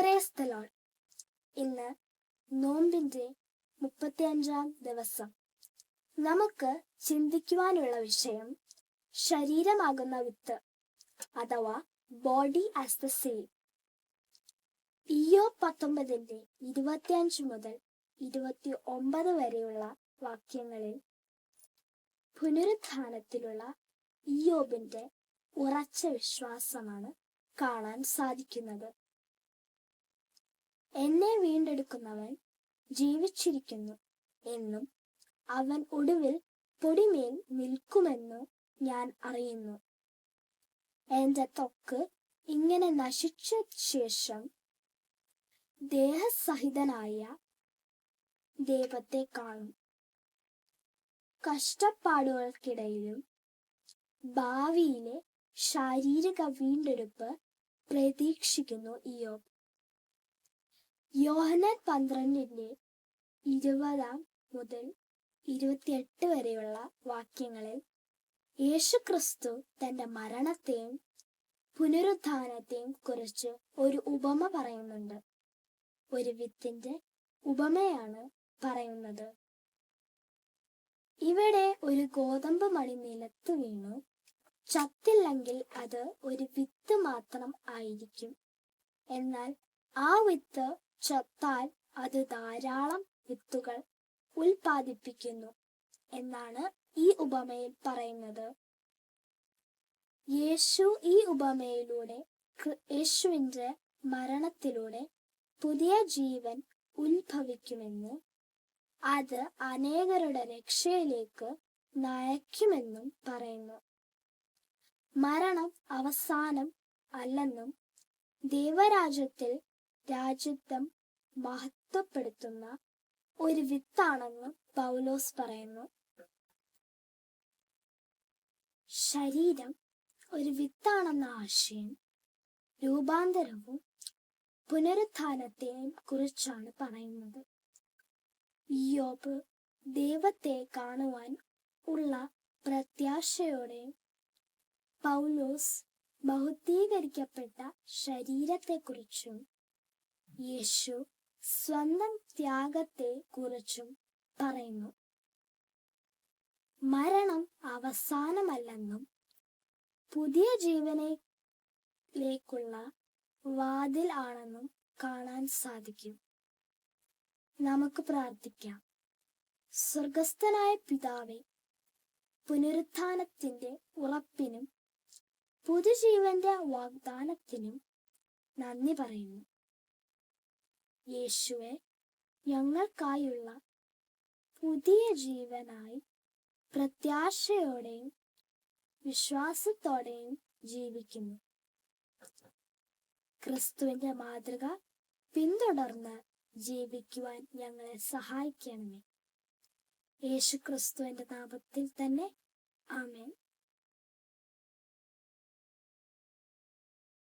Praise the Lord. ഇന്ന് നോമ്പിന്റെ 35-ാം ദിവസം. നമുക്ക് ചിന്തിക്കുവാനുള്ള വിഷയം ശരീരമാകുന്ന വിത്ത് അഥവാ ബോഡി ആസ് ദ സീഡ്. ഇയ്യോബ് 19:25 മുതൽ 29 വരെയുള്ള വാക്യങ്ങളിൽ പുനരുത്ഥാനത്തിലുള്ള ഇയ്യോബിന്റെ ഉറച്ച വിശ്വാസമാണ് കാണാൻ സാധിക്കുന്നത്. എന്നെ വീണ്ടെടുക്കുന്നവൻ ജീവിച്ചിരിക്കുന്നു എന്നും അവൻ ഒടുവിൽ പൊടിമേൽ നിൽക്കുമെന്നു ഞാൻ അറിയുന്നു. എന്റെ ത്വക്ക് ഇങ്ങനെ നശിച്ച ശേഷം ദേഹസഹിതനായ ദൈവത്തെ കാണും. കഷ്ടപ്പാടുകൾക്കിടയിലും ഭാവിയിലെ ശാരീരിക വീണ്ടെടുപ്പ് പ്രതീക്ഷിക്കുന്നു ഇയ്യോബ്. യോഹന്നാൻ 12:20 മുതൽ 28 വരെയുള്ള വാക്യങ്ങളിൽ യേശുക്രിസ്തു തന്റെ മരണത്തെയും പുനരുത്ഥാനത്തെയും കുറിച്ച് ഒരു ഉപമ പറയുന്നുണ്ട്. ഒരു വിത്തിന്റെ ഉപമയാണ് പറയുന്നത്. ഇവിടെ ഒരു ഗോതമ്പ് മണി നിലത്ത് വീണു ചത്തില്ലെങ്കിൽ അത് ഒരു വിത്ത് മാത്രം ആയിരിക്കും. എന്നാൽ ആ വിത്ത് ചത്താൽ അത് ധാരാളം വിത്തുകൾ ഉൽപ്പാദിപ്പിക്കുന്നു എന്നാണ് ഈ ഉപമയിൽ പറയുന്നത്. ഈ ഉപമയിലൂടെ യേശുവിന്റെ മരണത്തിലൂടെ പുതിയ ജീവൻ ഉത്ഭവിക്കുമെന്നും അത് അനേകരുടെ രക്ഷയിലേക്ക് നയിക്കുമെന്നും പറയുന്നു. മരണം അവസാനം അല്ലെന്നും ദൈവരാജ്യത്തിൽ രാജ്യത്വം മഹത്വപ്പെടുത്തുന്ന ഒരു വിത്താണെന്ന് പൗലോസ് പറയുന്നു. ശരീരം ഒരു വിത്താണെന്ന ആശയം രൂപാന്തരവും പുനരുത്ഥാനത്തെയും കുറിച്ചാണ് പറയുന്നത്. ഇയ്യോബ് ദൈവത്തെ കാണുവാൻ ഉള്ള പ്രത്യാശയോടെ പൗലോസ് ഭൗതികീകരിക്കപ്പെട്ട ശരീരത്തെക്കുറിച്ചും യേശു സ്വന്തം ത്യാഗത്തെ കുറിച്ചും പറയുന്നു. മരണം അവസാനമല്ലെന്നും പുതിയ ജീവനിലേക്കുള്ള വാതിൽ ആണെന്നും കാണാൻ സാധിക്കും. നമുക്ക് പ്രാർത്ഥിക്കാം. സ്വർഗസ്ഥനായ പിതാവേ, പുനരുത്ഥാനത്തിന്റെ ഉറപ്പിനും പുതുജീവന്റെ വാഗ്ദാനത്തിനും നന്ദി പറയുന്നു. യേശുവെ, ഞങ്ങൾക്കായുള്ള പുതിയ ജീവനായി പ്രത്യാശയോടെയും വിശ്വാസത്തോടെയും ജീവിക്കുന്നു. ക്രിസ്തുവിന്റെ മാതൃക പിന്തുടർന്ന് ജീവിക്കുവാൻ ഞങ്ങളെ സഹായിക്കണമേ. യേശുക്രിസ്തുവിന്റെ നാമത്തിൽ തന്നെ ആമേൻ.